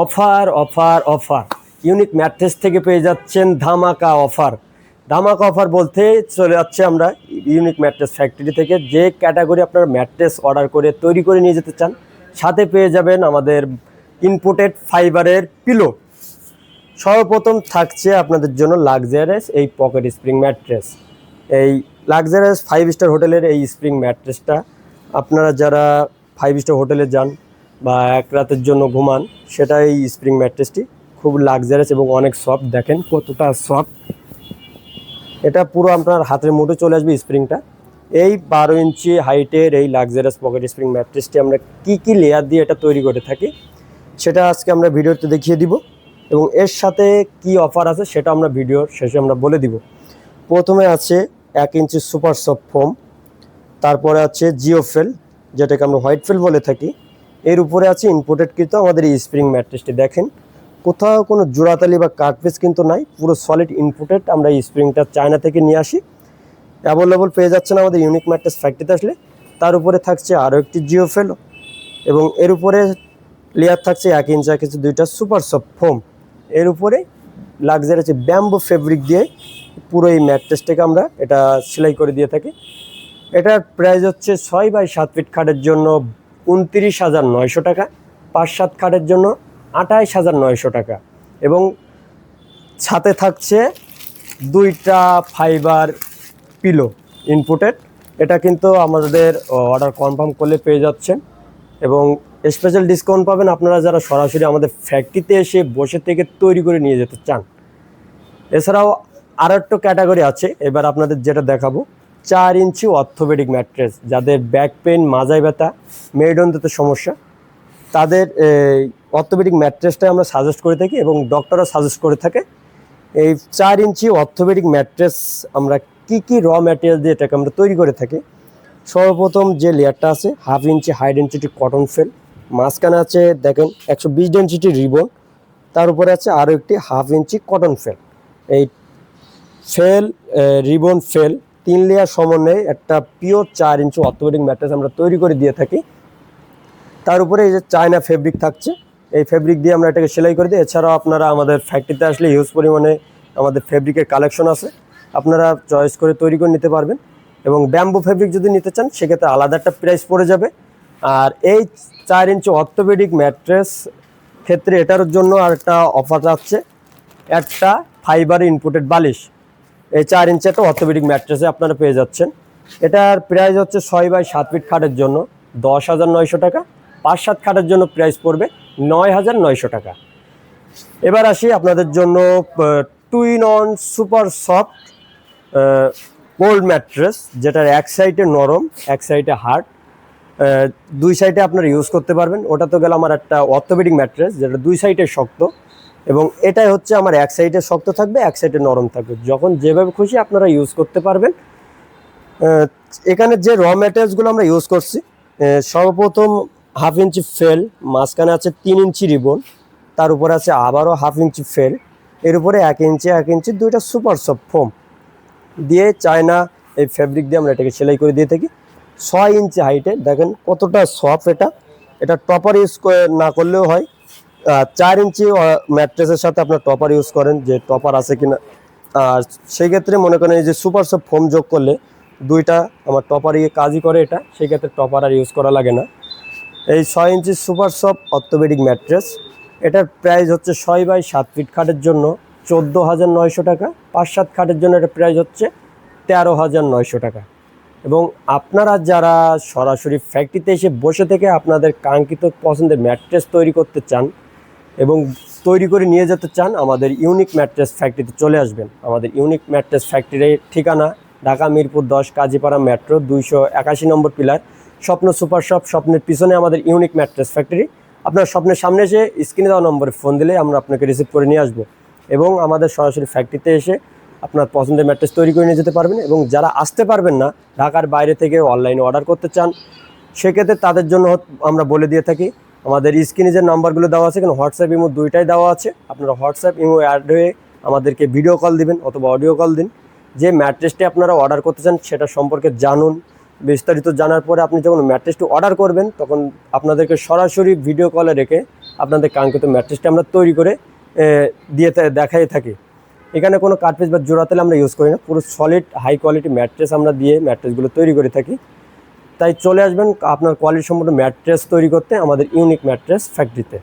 Offer offer offer unique mattress থেকে পেয়ে যাচ্ছেন ধামাকা অফার। ধামাকা অফার বলতে চলে যাচ্ছে আমরা ইউনিক ম্যাট্রেস ফ্যাক্টরি থেকে। যে ক্যাটাগরি আপনার ম্যাট্রেস অর্ডার করে তৈরি করে নিয়ে যেতে চান, সাথে পেয়ে যাবেন আমাদের ইম্পোর্টেড ফাইবারের পিলো। সর্বপ্রথম থাকছে আপনাদের জন্য লাক্সারিয়াস এই পকেট স্প্রিং ম্যাট্রেস। এই লাক্সারিয়াস 5 স্টার হোটেলের এই স্প্রিং ম্যাট্রেসটা আপনারা যারা 5 স্টার হোটেলে যান বা এক রাতের জন্য ঘুমান, সেটা এই স্প্রিং ম্যাট্রেসটি খুব লাক্সারিয়াস এবং অনেক সফট। দেখেন কতটা সফট, এটা পুরো আপনার হাতের মুঠো চলে আসবে স্প্রিংটা। এই 12 ইঞ্চি হাইটের এই লাক্সারিয়াস পকেট স্প্রিং ম্যাট্রেসটি আমরা কি লেয়ার দিয়ে এটা তৈরি করে থাকি, সেটা আজকে আমরা ভিডিওতে দেখিয়ে দিব। এবং এর সাথে কি অফার আছে সেটা আমরা ভিডিওর শেষে আমরা বলে দিব। প্রথমে আছে 1 ইঞ্চি সুপার সফট ফোম, তারপরে আছে জিওফেল, যেটাকে আমরা হোয়াইট ফেল বলে থাকি। এর উপরে আছে ইম্পোর্টেড কিন্তু আমাদের এই স্প্রিং ম্যাট্রেসটি। দেখেন কোথাও কোনো জোড়াতালি বা কাটপিস কিন্তু নাই, পুরো সলিড ইম্পোর্টেড। আমরা এই স্প্রিংটা চায়না থেকে নিয়ে আসি। অ্যাভেলেবল পেয়ে যাচ্ছেন আমাদের ইউনিক ম্যাট্রেস ফ্যাক্টরিতে আসলে। তার উপরে থাকছে আরও একটি জিওফেল, এবং এর উপরে লেয়ার থাকছে 1 ইঞ্চি দুইটা সুপার সফট ফোম। এর উপরে লাক্সারি আছে ব্যাম্বো ফেব্রিক দিয়ে পুরো এই ম্যাট্রেসটাকে আমরা এটা সেলাই করে দিয়ে থাকি। এটার প্রাইস হচ্ছে 6x7 ফিট খাটের জন্য 29,900 টাকা, 5-7 খাটের জন্য 28,900 টাকা। এবং সাথে থাকছে 2টা ফাইবার পিলো ইনপুটেড। এটা কিন্তু আমাদের অর্ডার কনফার্ম করলে পেয়ে যাচ্ছেন, এবং স্পেশাল ডিসকাউন্ট পাবেন আপনারা যারা সরাসরি আমাদের ফ্যাক্টরিতে এসে বসে থেকে তৈরি করে নিয়ে যেতে চান। এছাড়াও আরও একটা ক্যাটাগরি আছে, এবার আপনাদের যেটা দেখাবো 4 ইঞ্চি অর্থোপেডিক ম্যাট্রেস। যাদের ব্যাক পেন, মাজায় ব্যথা, মেরুদণ্ডতে সমস্যা, তাদের অর্থোপেডিক ম্যাট্রেসটা আমরা সাজেস্ট করে থাকি এবং ডক্টররা সাজেস্ট করে থাকে। এই 4 ইঞ্চি অর্থোপেডিক ম্যাট্রেস আমরা কি র ম্যাটেরিয়াল দিয়ে এটাকে আমরা তৈরি করে থাকি। সর্বপ্রথম যে লেয়ারটা আছে 1/2 ইঞ্চি হাই ডেনসিটি কটন ফেল, মাঝখানে আছে দেখেন 120 ডেনসিটি রিবন, তার উপরে আছে আরও একটি 1/2 ইঞ্চি কটন ফেল। এই ফেল রিবন ফেল 3 লেয়ার সমন্বয়ে একটা পিওর 4 ইঞ্চি অর্থোপেডিক ম্যাট্রেস আমরা তৈরি করে দিয়ে থাকি। তার উপরে এই যে চায়না ফেব্রিক থাকছে, এই ফেব্রিক দিয়ে আমরা এটাকে সেলাই করে দিই। এছাড়াও আপনারা আমাদের ফ্যাক্টরিতে আসলে হিউজ পরিমাণে আমাদের ফেব্রিকের কালেকশন আছে, আপনারা চয়েস করে তৈরি করে নিতে পারবেন। এবং ব্যাম্বু ফেব্রিক যদি নিতে চান সেক্ষেত্রে আলাদা একটা প্রাইস পড়ে যাবে। আর এই 4 ইঞ্চি অর্থোপেডিক ম্যাট্রেস ক্ষেত্রে এটার জন্য আর একটা অফার আছে, একটা ফাইবার ইনপুটেড বালিশ। এই 4 ইঞ্চি একটা অর্থোপেডিক ম্যাট্রেসে আপনারা পেয়ে যাচ্ছেন। এটার প্রাইস হচ্ছে 6x7 ফিট খাটের জন্য 10,900 টাকা, 5-7 খাটের জন্য প্রাইস পড়বে 9,900 টাকা। এবার আসি আপনাদের জন্য 2-in-1 super soft cold mattress, যেটার এক সাইডে নরম, এক সাইডে হার্ড, 2 সাইডে আপনারা ইউজ করতে পারবেন। ওটা তো গেল আমার একটা অর্থোপেডিক ম্যাট্রেস যেটা 2 সাইডে শক্ত, এবং এটাই হচ্ছে আমার এক সাইডে শক্ত থাকবে, এক সাইডে নরম থাকবে। যখন যেভাবে খুশি আপনারা ইউজ করতে পারবেন। এখানে যে র ম্যাটেরিয়ালসগুলো আমরা ইউজ করছি, সর্বপ্রথম 1/2 ইঞ্চি ফেল, মাঝখানে আছে 3 ইঞ্চি রিবন, তার উপরে আছে আবারও 1/2 ইঞ্চি ফেল, এর উপরে 1 ইঞ্চি দুইটা সুপার সফট ফোম দিয়ে চায়না এই ফেব্রিক দিয়ে আমরা এটাকে সেলাই করে দিয়ে থাকি। 6 ইঞ্চি হাইটে দেখেন কতটা সফট। এটা টপার ইউজ না করলেও হয়। 4 ইঞ্চি ম্যাট্রেসের সাথে আপনার টপার ইউজ করেন, যে টপার আছে কিনা, আর সেই ক্ষেত্রে মনে করেন এই যে সুপার সফট ফোম যোগ করলে 2টা আমার টপার কাজই করে, এটা সেই ক্ষেত্রে টপার আর ইউজ করা লাগে না। এই 6 ইঞ্চি সুপার সফট অর্থোপেডিক ম্যাট্রেস, এটার প্রাইস হচ্ছে 6x7 ফিট খাটের জন্য 14,900 টাকা, 5-7 খাটের জন্য এটা প্রাইস হচ্ছে 13,900 টাকা। এবং আপনারা যারা সরাসরি ফ্যাক্টরিতে এসে বসে থেকে আপনাদের কাঙ্ক্ষিত পছন্দের ম্যাট্রেস তৈরি করতে চান এবং তৈরি করে নিয়ে যেতে চান, আমাদের ইউনিক ম্যাট্রেস ফ্যাক্টরিতে চলে আসবেন। আমাদের ইউনিক ম্যাট্রেস ফ্যাক্টরির ঠিকানা ঢাকা মিরপুর 10 কাজীপাড়া মেট্রো 281 নম্বর পিলার, স্বপ্ন সুপার শপ। স্বপ্নের পিছনে আমাদের ইউনিক ম্যাট্রেস ফ্যাক্টরি। আপনার স্বপ্নের সামনে এসে স্ক্রিনে দেওয়া নম্বরে ফোন দিলে আমরা আপনাকে রিসিভ করে নিয়ে আসবো, এবং আমাদের সরাসরি ফ্যাক্টরিতে এসে আপনার পছন্দের ম্যাট্রেস তৈরি করে নিয়ে যেতে পারবেন। এবং যারা আসতে পারবেন না, ঢাকার বাইরে থেকে অনলাইনে অর্ডার করতে চান, সেক্ষেত্রে তাদের জন্য আমরা বলে দিয়ে থাকি আমাদের স্ক্রিনে যে নাম্বারগুলো দেওয়া আছে, এখানে হোয়াটসঅ্যাপ ইমো দুইটাই দেওয়া আছে। আপনারা হোয়াটসঅ্যাপ ইমো অ্যাড হয়ে আমাদেরকে ভিডিও কল দিবেন অথবা অডিও কল দিন। যে ম্যাট্রেসটি আপনারা অর্ডার করতে চান সেটা সম্পর্কে জানুন। বিস্তারিত জানার পরে আপনি যখন ম্যাট্রেসটি অর্ডার করবেন, তখন আপনাদেরকে সরাসরি ভিডিও কলে রেখে আপনাদের কাঙ্ক্ষিত ম্যাট্রেসটা আমরা তৈরি করে দেখাই থাকি। এখানে কোনো কার্পেজ বা জোড়া তেল আমরা ইউজ করি না, পুরো সলিড হাই কোয়ালিটি ম্যাট্রেস আমরা দিয়ে ম্যাট্রেসগুলো তৈরি করে থাকি। তাই চলে আসবেন আপনার কোয়ালিটি সম্পন্ন ম্যাট্রেস তৈরি করতে আমাদের ইউনিক ম্যাট্রেস ফ্যাক্টরিতে।